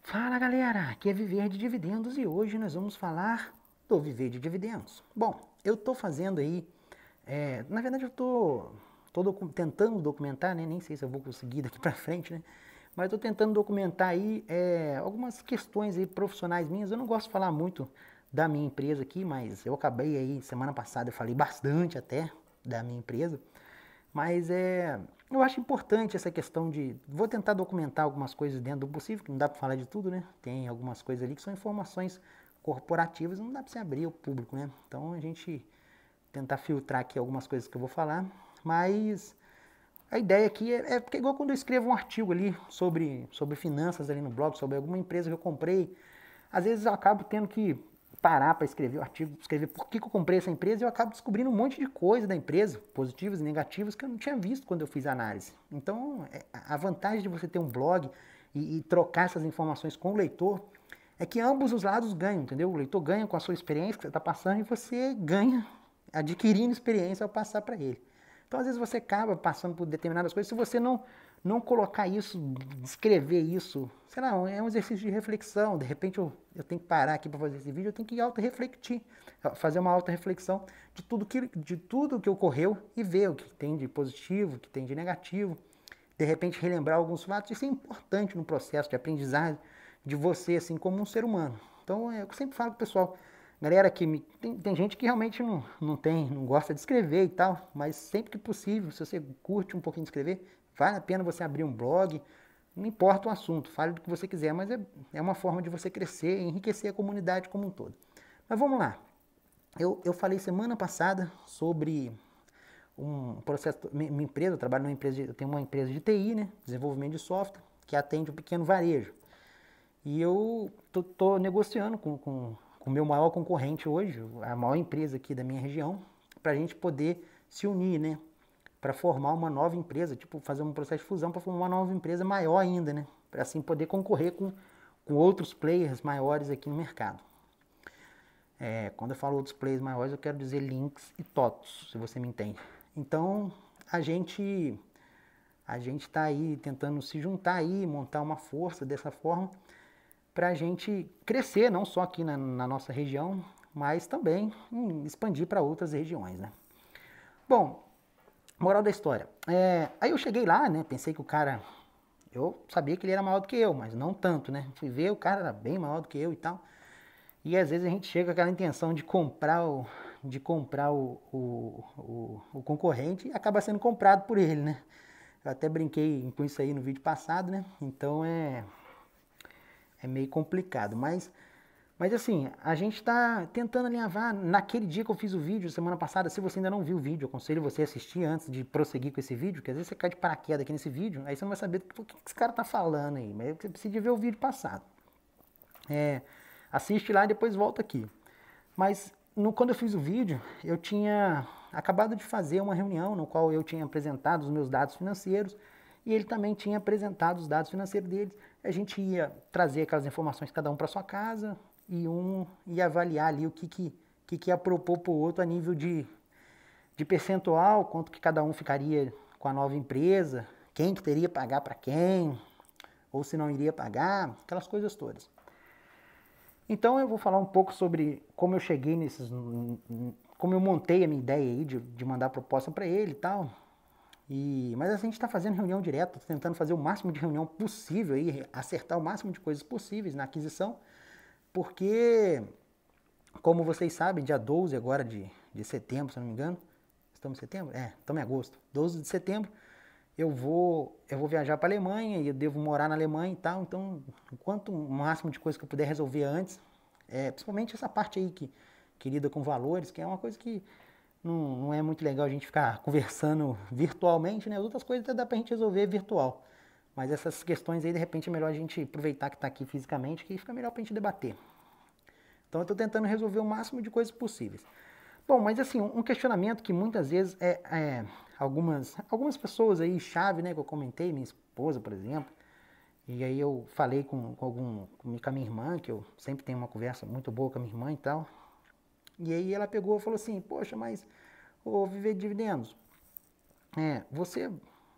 Fala galera, aqui é Viver de Dividendos e hoje nós vamos falar do Viver de Dividendos. Bom, eu estou fazendo aí, na verdade eu estou tentando documentar, né? Nem sei se eu vou conseguir daqui para frente, né? Mas estou tentando documentar aí algumas questões aí profissionais minhas. Eu não gosto de falar muito da minha empresa aqui, mas eu acabei aí, semana passada eu falei bastante até da minha empresa. Mas eu acho importante essa questão de. Vou tentar documentar algumas coisas dentro do possível, que não dá para falar de tudo, né? Tem algumas coisas ali que são informações corporativas, não dá para se abrir ao público, né? Então a gente tentar filtrar aqui algumas coisas que eu vou falar. Mas a ideia aqui é porque, igual quando eu escrevo um artigo ali sobre finanças ali no blog, sobre alguma empresa que eu comprei, às vezes eu acabo tendo que parar para escrever o artigo, escrever por que eu comprei essa empresa e eu acabo descobrindo um monte de coisa da empresa, positivas e negativas, que eu não tinha visto quando eu fiz a análise. Então, a vantagem de você ter um blog e trocar essas informações com o leitor é que ambos os lados ganham, entendeu? O leitor ganha com a sua experiência que você está passando e você ganha adquirindo experiência ao passar para ele. Então, às vezes, você acaba passando por determinadas coisas. Se você não colocar isso, escrever isso, sei lá, é um exercício de reflexão. De repente, eu tenho que parar aqui para fazer esse vídeo, eu tenho que auto-refletir, fazer uma auto-reflexão de tudo que ocorreu e ver o que tem de positivo, o que tem de negativo. De repente, relembrar alguns fatos. Isso é importante no processo de aprendizagem de você, assim, como um ser humano. Então, eu sempre falo pro pessoal, galera que tem gente que realmente não gosta de escrever e tal, mas sempre que possível, se você curte um pouquinho de escrever, vale a pena você abrir um blog, não importa o assunto, fale do que você quiser, mas é uma forma de você crescer e enriquecer a comunidade como um todo. Mas vamos lá, eu falei semana passada sobre um processo, minha empresa, eu trabalho numa empresa, eu tenho uma empresa de TI, né, desenvolvimento de software, que atende o pequeno varejo. E eu tô negociando com o meu maior concorrente hoje, a maior empresa aqui da minha região, para a gente poder se unir, né? Para formar uma nova empresa, tipo, fazer um processo de fusão para formar uma nova empresa maior ainda, né? Para assim poder concorrer com outros players maiores aqui no mercado. Quando eu falo outros players maiores, eu quero dizer Lynx e TOTOS, se você me entende. Então, a gente está aí tentando se juntar aí, montar uma força dessa forma para a gente crescer, não só aqui na nossa região, mas também expandir para outras regiões, né? Bom, moral da história. Aí eu cheguei lá, né? Pensei que o cara. Eu sabia que ele era maior do que eu, mas não tanto, né? Fui ver, o cara era bem maior do que eu e tal. E às vezes a gente chega com aquela intenção de comprar o concorrente e acaba sendo comprado por ele, né? Eu até brinquei com isso aí no vídeo passado, né? Então é meio complicado, mas assim, a gente está tentando alinhavar. Naquele dia que eu fiz o vídeo, semana passada, se você ainda não viu o vídeo, eu aconselho você a assistir antes de prosseguir com esse vídeo, que às vezes você cai de paraquedas aqui nesse vídeo, aí você não vai saber o que esse cara tá falando aí, mas você precisa ver o vídeo passado. Assiste lá e depois volta aqui. Mas quando eu fiz o vídeo, eu tinha acabado de fazer uma reunião no qual eu tinha apresentado os meus dados financeiros e ele também tinha apresentado os dados financeiros deles. A gente ia trazer aquelas informações cada um para sua casa e um ia avaliar ali o que ia propor para o outro a nível de percentual, quanto que cada um ficaria com a nova empresa, quem que teria que pagar para quem, ou se não iria pagar, aquelas coisas todas. Então eu vou falar um pouco sobre como eu cheguei como eu montei a minha ideia aí de mandar proposta para ele e tal. Mas a gente está fazendo reunião direta, tentando fazer o máximo de reunião possível aí, acertar o máximo de coisas possíveis na aquisição, porque, como vocês sabem, dia 12 agora de setembro, se não me engano, estamos em setembro? Estamos em agosto. 12 de setembro, eu vou viajar para a Alemanha e eu devo morar na Alemanha e tal, então, quanto o máximo de coisa que eu puder resolver antes, principalmente essa parte aí que lida com valores, que é uma coisa que não é muito legal a gente ficar conversando virtualmente, né? As outras coisas até dá pra gente resolver virtual. Mas essas questões aí, de repente, é melhor a gente aproveitar que está aqui fisicamente, que fica melhor pra gente debater. Então eu estou tentando resolver o máximo de coisas possíveis. Bom, mas assim, um questionamento que muitas vezes algumas pessoas aí, chave, né, que eu comentei, minha esposa, por exemplo, e aí eu falei com a minha irmã, que eu sempre tenho uma conversa muito boa com a minha irmã e tal, e aí ela pegou e falou assim, poxa, mas ô Viver de Dividendos, você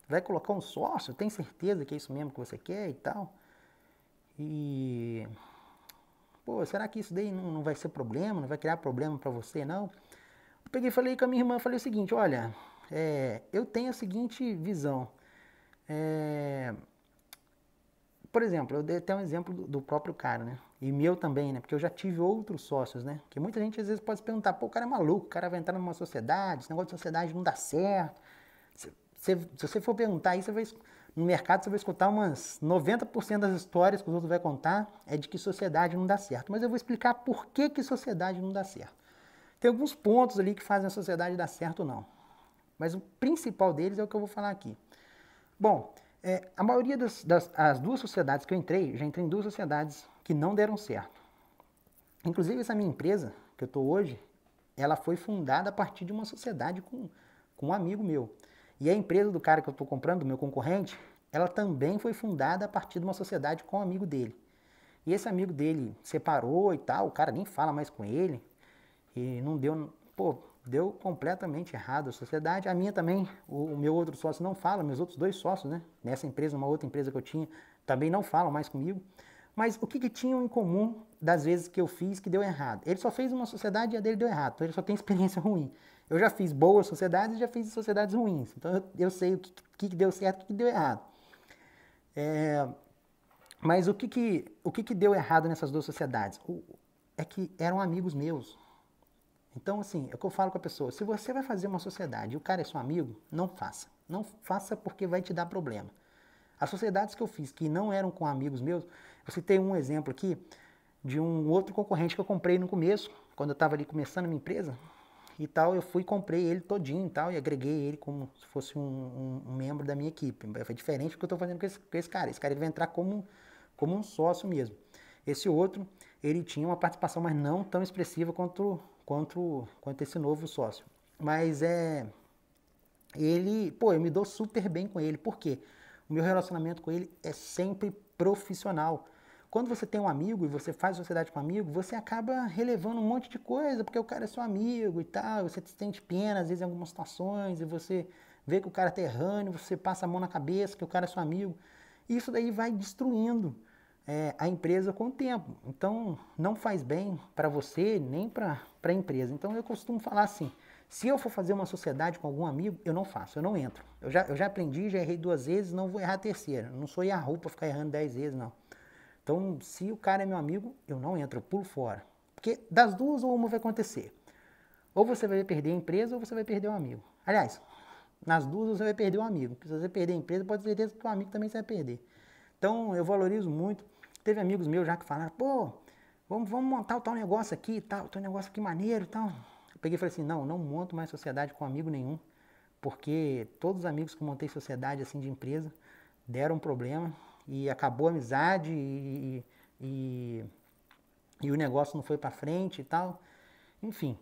vai colocar um sócio? Tem certeza que é isso mesmo que você quer e tal? E, pô, será que isso daí não vai ser problema? Não vai criar problema para você, não? Eu peguei e falei com a minha irmã, falei o seguinte, olha, eu tenho a seguinte visão. Por exemplo, eu dei até um exemplo do próprio cara, né? E meu também, né? Porque eu já tive outros sócios, né? Que muita gente às vezes pode se perguntar, pô, o cara é maluco, o cara vai entrar numa sociedade, esse negócio de sociedade não dá certo. Se você for perguntar aí, no mercado você vai escutar umas 90% das histórias que os outros vão contar é de que sociedade não dá certo. Mas eu vou explicar por que sociedade não dá certo. Tem alguns pontos ali que fazem a sociedade dar certo ou não. Mas o principal deles é o que eu vou falar aqui. Bom, a maioria as duas sociedades que eu entrei, já entrei em duas sociedades que não deram certo. Inclusive essa minha empresa, que eu estou hoje, ela foi fundada a partir de uma sociedade com um amigo meu. E a empresa do cara que eu estou comprando, do meu concorrente, ela também foi fundada a partir de uma sociedade com um amigo dele. E esse amigo dele separou e tal, o cara nem fala mais com ele. E não deu, pô, deu completamente errado a sociedade. A minha também, o meu outro sócio não fala, meus outros dois sócios, né? Nessa empresa, uma outra empresa que eu tinha, também não falam mais comigo. Mas o que tinham em comum das vezes que eu fiz que deu errado? Ele só fez uma sociedade e a dele deu errado, então ele só tem experiência ruim. Eu já fiz boas sociedades e já fiz sociedades ruins, então eu sei o que deu certo e o que deu errado. Mas o que deu errado nessas duas sociedades? É que eram amigos meus. Então, assim, é o que eu falo com a pessoa. Se você vai fazer uma sociedade e o cara é seu amigo, não faça. Não faça porque vai te dar problema. As sociedades que eu fiz que não eram com amigos meus, eu citei um exemplo aqui de um outro concorrente que eu comprei no começo, quando eu estava ali começando a minha empresa e tal, eu fui e comprei ele todinho e tal, e agreguei ele como se fosse um membro da minha equipe. Foi diferente do que eu estou fazendo com esse cara. Esse cara ele vai entrar como um sócio mesmo. Esse outro, ele tinha uma participação, mas não tão expressiva quanto esse novo sócio. Mas eu me dou super bem com ele. Por quê? O meu relacionamento com ele é sempre profissional. Quando você tem um amigo e você faz sociedade com um amigo, você acaba relevando um monte de coisa, porque o cara é seu amigo e tal, você sente pena, às vezes, em algumas situações, e você vê que o cara tá errando, você passa a mão na cabeça, que o cara é seu amigo. E isso daí vai destruindo a empresa com o tempo. Então, não faz bem para você, nem para a empresa. Então, eu costumo falar assim, se eu for fazer uma sociedade com algum amigo, eu não faço, eu não entro. Eu já aprendi, já errei 2 vezes, não vou errar a terceira. Não sou Yahoo para ficar errando 10 vezes, não. Então, se o cara é meu amigo, eu não entro, eu pulo fora. Porque das duas, ou uma vai acontecer. Ou você vai perder a empresa, ou você vai perder um amigo. Aliás, nas duas você vai perder um amigo. Se você perder a empresa, pode ter certeza que o amigo também você vai perder. Então, eu valorizo muito. Teve amigos meus já que falaram, pô, vamos montar o tal negócio aqui, tal negócio aqui maneiro e tal. Eu peguei e falei assim, não monto mais sociedade com amigo nenhum, porque todos os amigos que montei sociedade assim de empresa deram problema e acabou a amizade e o negócio não foi para frente e tal. Enfim.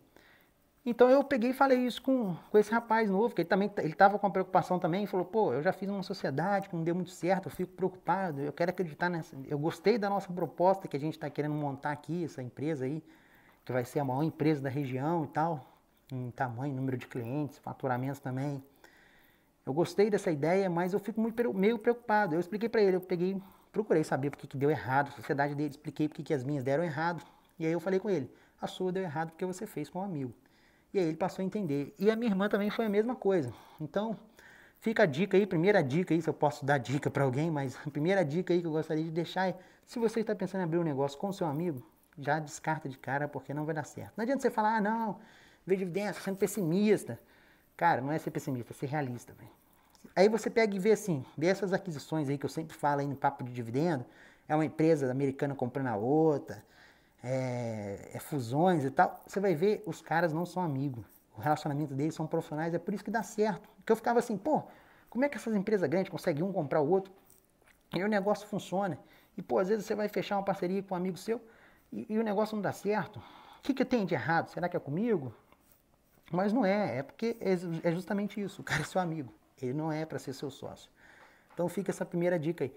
Então eu peguei e falei isso com esse rapaz novo, que ele estava com a preocupação também, e falou, pô, eu já fiz uma sociedade que não deu muito certo, eu fico preocupado, eu quero acreditar nessa. Eu gostei da nossa proposta que a gente está querendo montar aqui, essa empresa aí, que vai ser a maior empresa da região e tal, em tamanho, número de clientes, faturamentos também. Eu gostei dessa ideia, mas eu fico meio preocupado. Eu expliquei para ele, procurei saber por que deu errado, a sociedade dele, expliquei por que as minhas deram errado. E aí eu falei com ele, a sua deu errado porque você fez com um amigo. E aí ele passou a entender. E a minha irmã também foi a mesma coisa. Então, fica a dica aí, primeira dica aí, se eu posso dar dica para alguém, mas a primeira dica aí que eu gostaria de deixar é, se você está pensando em abrir um negócio com o seu amigo, já descarta de cara porque não vai dar certo. Não adianta você falar, não, vejo evidência, sendo pessimista. Cara, não é ser pessimista, é ser realista, velho. Aí você pega e vê assim, dessas aquisições aí que eu sempre falo aí no papo de dividendo, é uma empresa americana comprando a outra, fusões e tal, você vai ver, os caras não são amigos. O relacionamento deles são profissionais, é por isso que dá certo. Porque eu ficava assim, pô, como é que essas empresas grandes conseguem um comprar o outro? E o negócio funciona. E, pô, às vezes você vai fechar uma parceria com um amigo seu e o negócio não dá certo. O que tem de errado? Será que é comigo? Mas não é porque é justamente isso. O cara é seu amigo. Ele não é para ser seu sócio. Então fica essa primeira dica aí.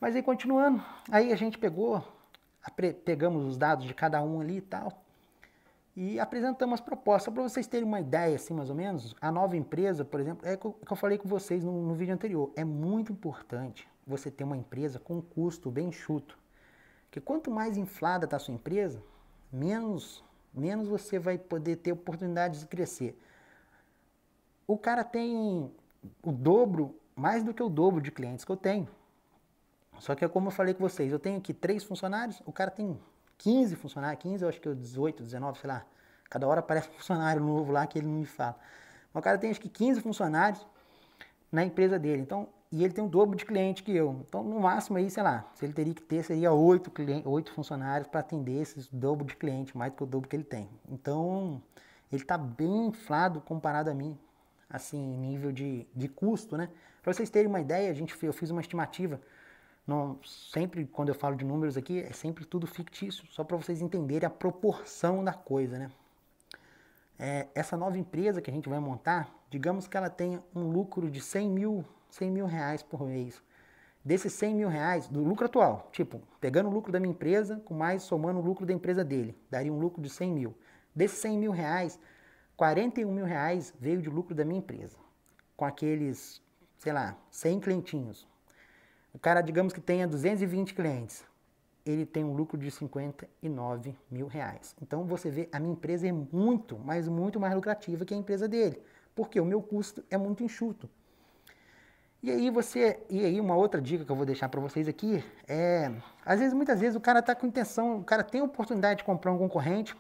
Mas aí continuando, aí a gente pegamos os dados de cada um ali e tal, e apresentamos as propostas. Para vocês terem uma ideia, assim, mais ou menos, a nova empresa, por exemplo, é o que eu falei com vocês no vídeo anterior. É muito importante você ter uma empresa com um custo bem enxuto. que quanto mais inflada está a sua empresa, menos você vai poder ter oportunidade de crescer. O cara tem o dobro, mais do que o dobro de clientes que eu tenho. Só que é como eu falei com vocês, eu tenho aqui 3 funcionários, o cara tem 15 funcionários, 15 eu acho que 18, 19, sei lá. Cada hora aparece um funcionário novo lá que ele não me fala. Mas o cara tem acho que 15 funcionários na empresa dele, então, e ele tem o dobro de cliente que eu. Então, no máximo aí, sei lá, se ele teria que ter, seria 8 funcionários para atender esses dobro de cliente, mais do que o dobro que ele tem. Então, ele está bem inflado comparado a mim, assim, nível de custo, né? Para vocês terem uma ideia, eu fiz uma estimativa. Não, sempre quando eu falo de números aqui, é sempre tudo fictício, só para vocês entenderem a proporção da coisa, né? Essa nova empresa que a gente vai montar, digamos que ela tenha um lucro de 100 mil reais por mês. Desses 100 mil reais, do lucro atual, tipo, pegando o lucro da minha empresa, com mais somando o lucro da empresa dele, daria um lucro de 100 mil. Desses 100 mil reais, 41 mil reais veio de lucro da minha empresa, com aqueles, sei lá, 100 clientinhos. O cara, digamos que tenha 220 clientes, ele tem um lucro de 59 mil reais. Então você vê, a minha empresa é muito, mas muito mais lucrativa que a empresa dele, porque o meu custo é muito enxuto. E aí uma outra dica que eu vou deixar para vocês aqui é, muitas vezes o cara está com intenção, o cara tem a oportunidade de comprar um concorrente,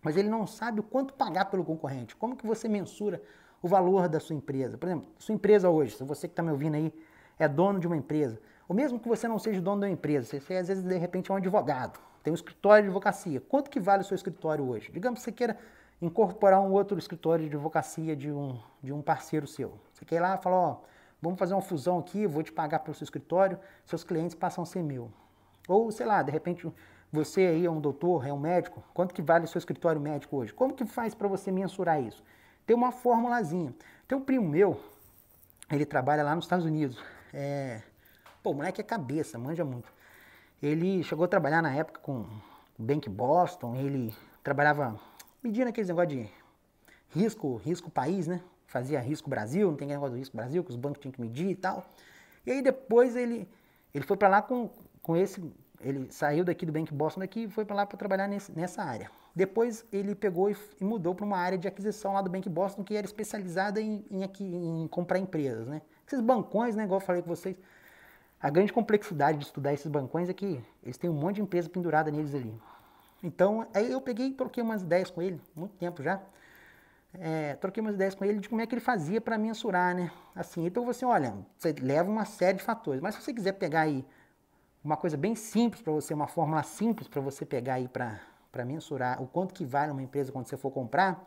mas ele não sabe o quanto pagar pelo concorrente. Como que você mensura o valor da sua empresa? Por exemplo, sua empresa hoje, se você que está me ouvindo aí é dono de uma empresa, ou mesmo que você não seja dono de uma empresa, você às vezes de repente é um advogado, tem um escritório de advocacia. Quanto que vale o seu escritório hoje? Digamos que você queira incorporar um outro escritório de advocacia de um parceiro seu. Você quer ir lá e falar, ó, vamos fazer uma fusão aqui, vou te pagar pelo seu escritório, seus clientes passam a ser meu. Ou, sei lá, de repente você aí é um doutor, é um médico, quanto que vale o seu escritório médico hoje? Como que faz para você mensurar isso? Tem uma formulazinha. Tem um primo meu, ele trabalha lá nos Estados Unidos. Pô, o moleque é cabeça, manja muito. Ele chegou a trabalhar na época com o Bank Boston, ele trabalhava medindo aqueles negócios de risco país, né? Fazia risco Brasil, não tem aquele negócio do risco Brasil, que os bancos tinham que medir e tal. E aí depois ele foi para lá com esse, ele saiu daqui do Bank Boston daqui e foi para lá para trabalhar nessa área. Depois ele pegou e mudou para uma área de aquisição lá do Bank Boston que era especializada em comprar empresas, né? Esses bancões, né, igual eu falei com vocês, a grande complexidade de estudar esses bancões é que eles têm um monte de empresa pendurada neles ali. Então, aí eu peguei e troquei umas ideias com ele, muito tempo já. Troquei umas ideias com ele de como é que ele fazia para mensurar, né? Assim, então você, olha, você leva uma série de fatores, mas se você quiser pegar aí uma coisa bem simples para você, uma fórmula simples para você pegar aí para mensurar o quanto que vale uma empresa quando você for comprar,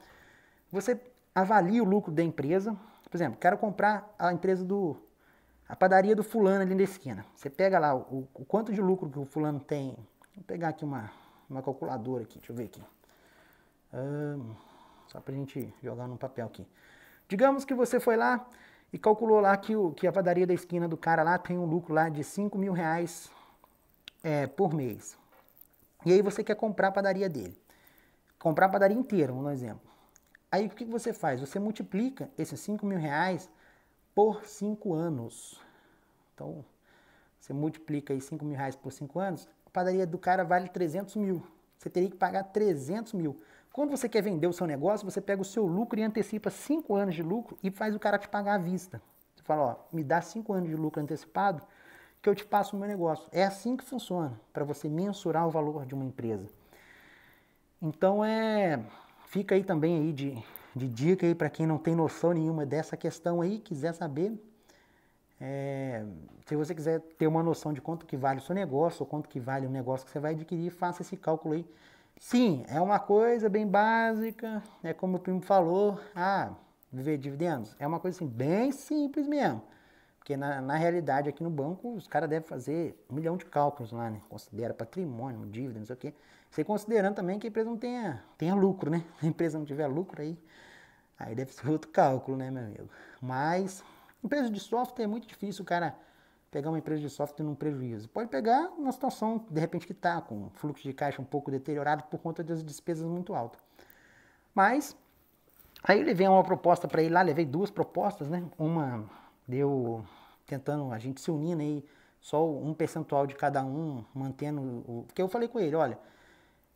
você avalia o lucro da empresa. Por exemplo, quero comprar a padaria do fulano ali na esquina. Você pega lá o quanto de lucro que o fulano tem. Vou pegar aqui uma calculadora aqui, deixa eu ver aqui. Só pra gente jogar num papel aqui. Digamos que você foi lá e calculou lá que a padaria da esquina do cara lá tem um lucro lá de 5 mil reais por mês. E aí você quer comprar a padaria dele. Comprar a padaria inteira, vamos dar um exemplo. Aí o que você faz? Você multiplica esses 5 mil reais por 5 anos. Então, você multiplica aí 5 mil reais por 5 anos, a padaria do cara vale 300 mil. Você teria que pagar 300 mil. Quando você quer vender o seu negócio, você pega o seu lucro e antecipa 5 anos de lucro e faz o cara te pagar à vista. Você fala, ó, me dá 5 anos de lucro antecipado que eu te passo o meu negócio. É assim que funciona, para você mensurar o valor de uma empresa. Então, fica aí também aí de dica aí para quem não tem noção nenhuma dessa questão aí, quiser saber. Se você quiser ter uma noção de quanto que vale o seu negócio, ou quanto que vale o negócio que você vai adquirir, faça esse cálculo aí. Sim, é uma coisa bem básica, é como o primo falou, viver dividendos, é uma coisa assim, bem simples mesmo. Porque na realidade aqui no banco os caras devem fazer 1 milhão de cálculos lá, né? Considera patrimônio, dívida, não sei o quê. Você considerando também que a empresa não tenha lucro, né? Se a empresa não tiver lucro aí deve ser outro cálculo, né, meu amigo? Mas empresa de software é muito difícil o cara pegar uma empresa de software num prejuízo. Pode pegar uma situação, de repente, que está com fluxo de caixa um pouco deteriorado por conta das despesas muito altas. Mas, aí eu levei uma proposta para ele lá, levei 2 propostas, né? Uma deu tentando a gente se unindo aí só um percentual de cada um, mantendo o... Porque eu falei com ele, olha,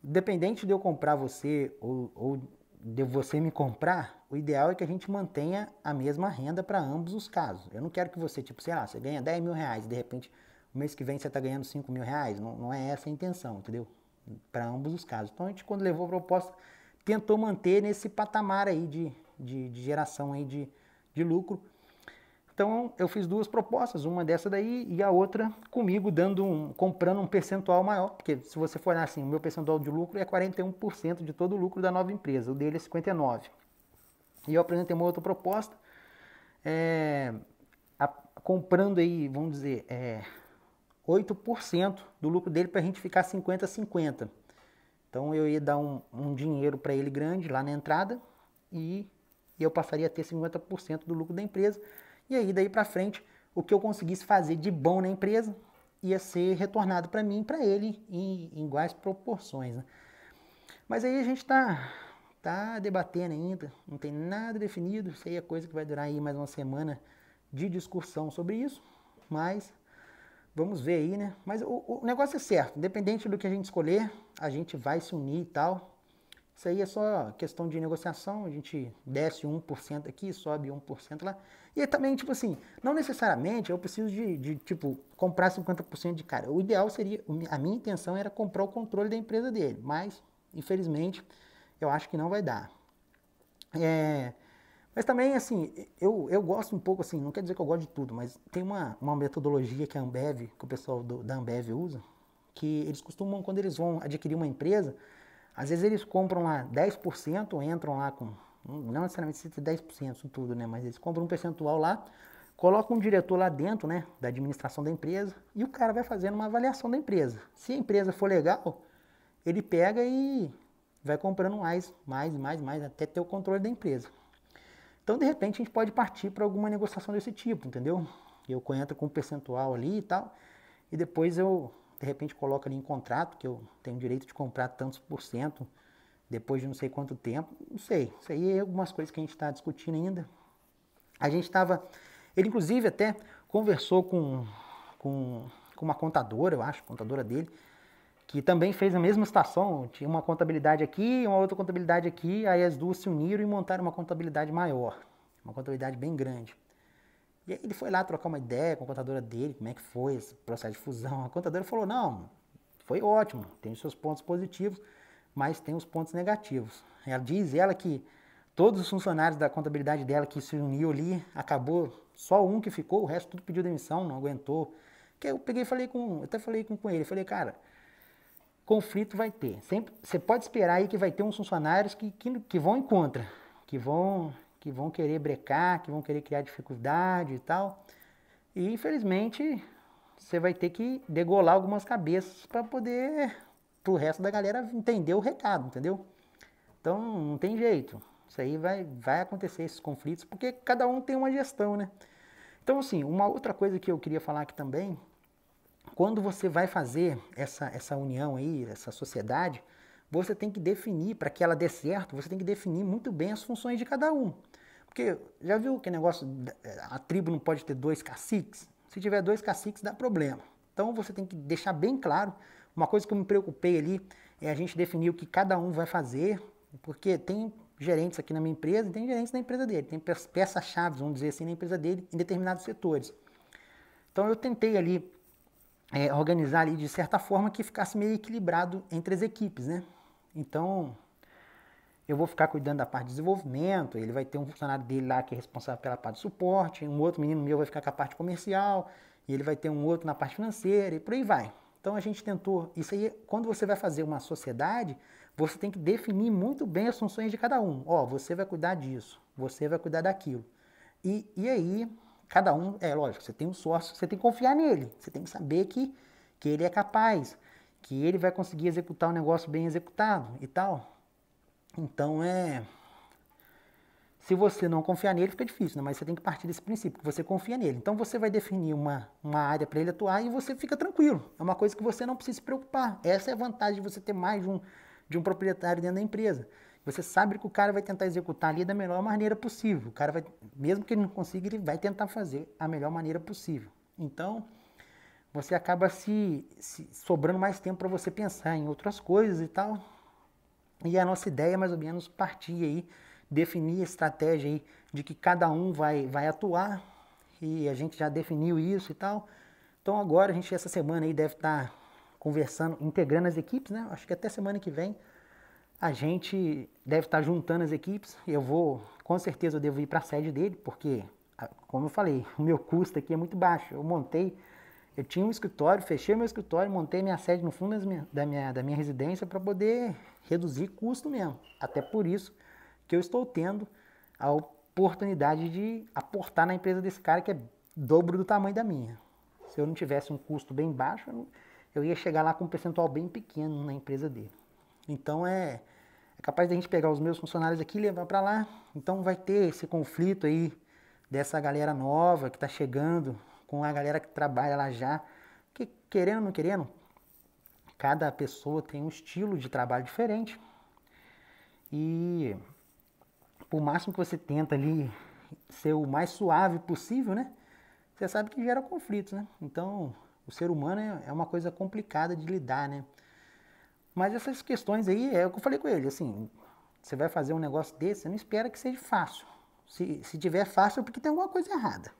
independente de eu comprar você ou de você me comprar, o ideal é que a gente mantenha a mesma renda para ambos os casos. Eu não quero que você, tipo, sei lá, você ganha 10 mil reais, de repente, o mês que vem você está ganhando 5 mil reais. Não, não é essa a intenção, entendeu? Para ambos os casos. Então a gente, quando levou a proposta, tentou manter nesse patamar aí de geração aí de lucro. Então eu fiz duas propostas, uma dessa daí e a outra comigo comprando um percentual maior, porque se você for olhar assim, o meu percentual de lucro é 41% de todo o lucro da nova empresa, o dele é 59%. E eu apresentei uma outra proposta, comprando aí, vamos dizer, 8% do lucro dele para a gente ficar 50-50. Então eu ia dar um dinheiro para ele grande lá na entrada e eu passaria a ter 50% do lucro da empresa. E aí daí para frente, o que eu conseguisse fazer de bom na empresa ia ser retornado para mim e para ele em iguais proporções. Né? Mas aí a gente tá debatendo ainda, não tem nada definido. Isso aí é coisa que vai durar aí mais uma semana de discussão sobre isso. Mas vamos ver aí, né? Mas o negócio é certo, independente do que a gente escolher, a gente vai se unir e tal. Isso aí é só questão de negociação, a gente desce 1% aqui, sobe 1% lá. E também, tipo assim, não necessariamente eu preciso tipo, comprar 50% de cara. O ideal seria, a minha intenção era comprar o controle da empresa dele, mas, infelizmente, eu acho que não vai dar. Mas também, assim, eu gosto um pouco, assim, não quer dizer que eu gosto de tudo, mas tem uma metodologia que a Ambev, que o pessoal da Ambev usa, que eles costumam, quando eles vão adquirir uma empresa, às vezes eles compram lá 10%, entram lá com, não necessariamente 10% isso tudo, né? Mas eles compram um percentual lá, colocam um diretor lá dentro, né? Da administração da empresa, e o cara vai fazendo uma avaliação da empresa. Se a empresa for legal, ele pega e vai comprando mais, até ter o controle da empresa. Então, de repente, a gente pode partir para alguma negociação desse tipo, entendeu? Eu entro com um percentual ali e tal, e depois eu, de repente, coloco ali em contrato que eu tenho direito de comprar tantos por cento depois de não sei quanto tempo. Não sei, isso aí é algumas coisas que a gente está discutindo ainda. A gente estava... Ele, inclusive, até conversou com uma contadora, eu acho, contadora dele, que também fez a mesma situação, tinha uma contabilidade aqui e uma outra contabilidade aqui, aí as duas se uniram e montaram uma contabilidade maior, uma contabilidade bem grande. E aí ele foi lá trocar uma ideia com a contadora dele, como é que foi esse processo de fusão. A contadora falou, não, foi ótimo, tem os seus pontos positivos, mas tem os pontos negativos. Ela que todos os funcionários da contabilidade dela que se uniu ali, acabou, só um que ficou, o resto tudo pediu demissão, não aguentou. Que eu peguei e até falei com ele, falei, cara, conflito vai ter. Sempre, você pode esperar aí que vai ter uns funcionários que vão em contra, que vão querer brecar, que vão querer criar dificuldade e tal. E infelizmente você vai ter que degolar algumas cabeças para poder pro resto da galera entender o recado, entendeu? Então não tem jeito. Isso aí vai acontecer esses conflitos porque cada um tem uma gestão, né? Então assim, uma outra coisa que eu queria falar aqui também, quando você vai fazer essa união aí, essa sociedade, você tem que definir, para que ela dê certo, você tem que definir muito bem as funções de cada um. Porque já viu que negócio, a tribo não pode ter 2 caciques? Se tiver 2 caciques, dá problema. Então você tem que deixar bem claro. Uma coisa que eu me preocupei ali é a gente definir o que cada um vai fazer, porque tem gerentes aqui na minha empresa e tem gerentes na empresa dele. Tem peças-chave, vamos dizer assim, na empresa dele em determinados setores. Então eu tentei ali organizar ali de certa forma que ficasse meio equilibrado entre as equipes, né? Então, eu vou ficar cuidando da parte de desenvolvimento, ele vai ter um funcionário dele lá que é responsável pela parte de suporte, um outro menino meu vai ficar com a parte comercial, e ele vai ter um outro na parte financeira, e por aí vai. Então, a gente tentou, isso aí, quando você vai fazer uma sociedade, você tem que definir muito bem as funções de cada um. Ó, você vai cuidar disso, você vai cuidar daquilo. E aí, cada um, lógico, você tem um sócio, você tem que confiar nele, você tem que saber que ele é capaz, que ele vai conseguir executar um negócio bem executado e tal. Então, se você não confiar nele, fica difícil, né? Mas você tem que partir desse princípio, que você confia nele. Então, você vai definir uma área para ele atuar e você fica tranquilo. É uma coisa que você não precisa se preocupar. Essa é a vantagem de você ter mais de um proprietário dentro da empresa. Você sabe que o cara vai tentar executar ali da melhor maneira possível. O cara vai, mesmo que ele não consiga, ele vai tentar fazer a melhor maneira possível. Então, você acaba se sobrando mais tempo para você pensar em outras coisas e tal. E a nossa ideia é mais ou menos partir aí, definir a estratégia aí de que cada um vai atuar, e a gente já definiu isso e tal. Então agora a gente essa semana aí deve estar conversando, integrando as equipes, né? Acho que até semana que vem a gente deve estar juntando as equipes. Eu vou, com certeza eu devo ir para a sede dele, porque, como eu falei, o meu custo aqui é muito baixo. Eu tinha um escritório, fechei meu escritório, montei minha sede no fundo da minha residência para poder reduzir custo mesmo. Até por isso que eu estou tendo a oportunidade de aportar na empresa desse cara que é dobro do tamanho da minha. Se eu não tivesse um custo bem baixo, eu ia chegar lá com um percentual bem pequeno na empresa dele. Então é capaz de a gente pegar os meus funcionários aqui e levar para lá. Então vai ter esse conflito aí dessa galera nova que está chegando com a galera que trabalha lá já. Que querendo ou não querendo, cada pessoa tem um estilo de trabalho diferente. E por máximo que você tenta ali ser o mais suave possível, né? Você sabe que gera conflitos, né? Então, o ser humano é uma coisa complicada de lidar, né? Mas essas questões aí, é o que eu falei com ele, assim, você vai fazer um negócio desse, você não espera que seja fácil. Se tiver fácil é porque tem alguma coisa errada.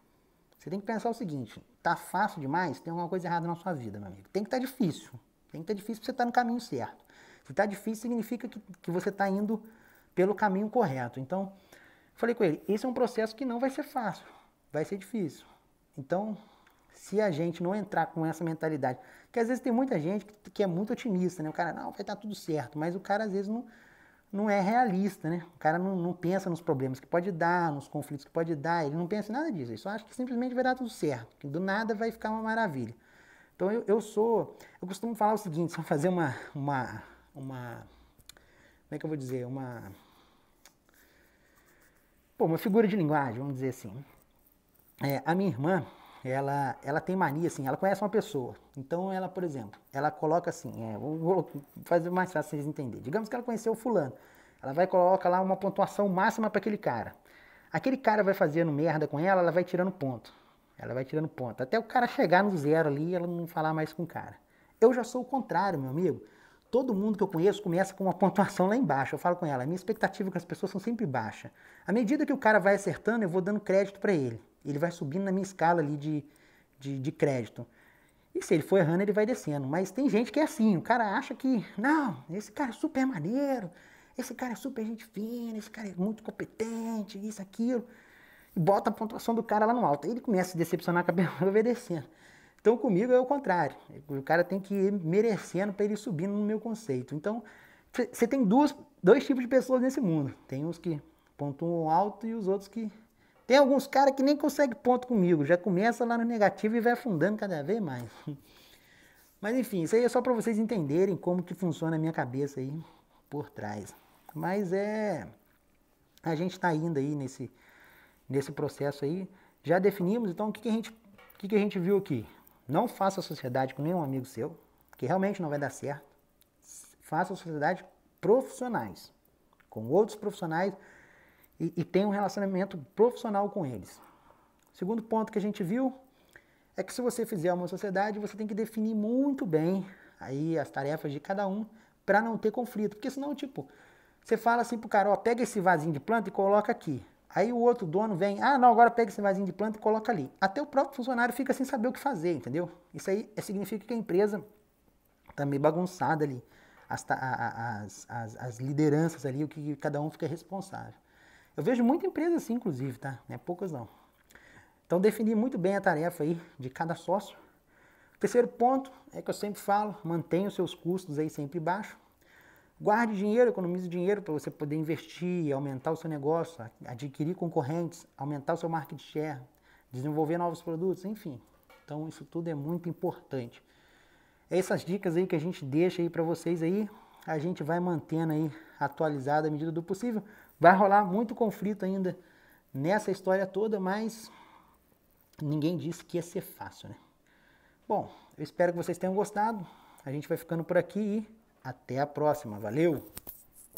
Você tem que pensar o seguinte, tá fácil demais, tem alguma coisa errada na sua vida, meu amigo. Tem que estar difícil. Tem que estar difícil para você estar no caminho certo. Se está difícil, significa que você está indo pelo caminho correto. Então, falei com ele, esse é um processo que não vai ser fácil, vai ser difícil. Então, se a gente não entrar com essa mentalidade, que às vezes tem muita gente que é muito otimista, né? O cara, não, vai estar tudo certo, mas o cara às vezes não é realista, né? O cara não pensa nos problemas que pode dar, nos conflitos que pode dar, ele não pensa em nada disso, ele só acha que simplesmente vai dar tudo certo, que do nada vai ficar uma maravilha. Então eu costumo falar o seguinte, só fazer como é que eu vou dizer, uma figura de linguagem, vamos dizer assim. A minha irmã, ela tem mania, assim, ela conhece uma pessoa. Então, ela, por exemplo, ela coloca assim, vou fazer mais fácil vocês entenderem. Digamos que ela conheceu o fulano. Ela vai colocar lá uma pontuação máxima para aquele cara. Aquele cara vai fazendo merda com ela vai tirando ponto. Ela vai tirando ponto. Até o cara chegar no zero ali e ela não falar mais com o cara. Eu já sou o contrário, meu amigo. Todo mundo que eu conheço começa com uma pontuação lá embaixo. Eu falo com ela, a minha expectativa com as pessoas são sempre baixa. À medida que o cara vai acertando, eu vou dando crédito para ele. Ele vai subindo na minha escala ali de crédito. E se ele for errando, ele vai descendo. Mas tem gente que é assim, o cara acha que, não, esse cara é super maneiro, esse cara é super gente fina, esse cara é muito competente, isso, aquilo. E bota a pontuação do cara lá no alto. Aí ele começa a se decepcionar com a pessoa e vai descendo. Então comigo é o contrário. O cara tem que ir merecendo para ele subindo no meu conceito. Então você tem dois tipos de pessoas nesse mundo. Tem uns que pontuam alto e os outros que... Tem alguns caras que nem conseguem ponto comigo. Já começa lá no negativo e vai afundando cada vez mais. Mas enfim, isso aí é só para vocês entenderem como que funciona a minha cabeça aí por trás. Mas a gente está indo aí nesse processo aí. Já definimos, então o que a gente viu aqui? Não faça sociedade com nenhum amigo seu, que realmente não vai dar certo. Faça sociedade profissionais, com outros profissionais e tenha um relacionamento profissional com eles. Segundo ponto que a gente viu é que se você fizer uma sociedade, você tem que definir muito bem aí as tarefas de cada um para não ter conflito. Porque senão, tipo, você fala assim pro cara, ó, pega esse vasinho de planta e coloca aqui. Aí o outro dono vem, não, agora pega esse vasinho de planta e coloca ali. Até o próprio funcionário fica sem saber o que fazer, entendeu? Isso aí significa que a empresa está meio bagunçada ali. As lideranças ali, o que cada um fica responsável. Eu vejo muita empresa assim, inclusive, tá? Não é poucas não. Então definir muito bem a tarefa aí de cada sócio. Terceiro ponto é que eu sempre falo, mantenha os seus custos aí sempre baixos. Guarde dinheiro, economize dinheiro para você poder investir, aumentar o seu negócio, adquirir concorrentes, aumentar o seu market share, desenvolver novos produtos, enfim. Então isso tudo é muito importante. Essas dicas aí que a gente deixa aí para vocês aí, a gente vai mantendo aí atualizado à medida do possível. Vai rolar muito conflito ainda nessa história toda, mas ninguém disse que ia ser fácil, né? Bom, eu espero que vocês tenham gostado. A gente vai ficando por aqui e até a próxima. Valeu!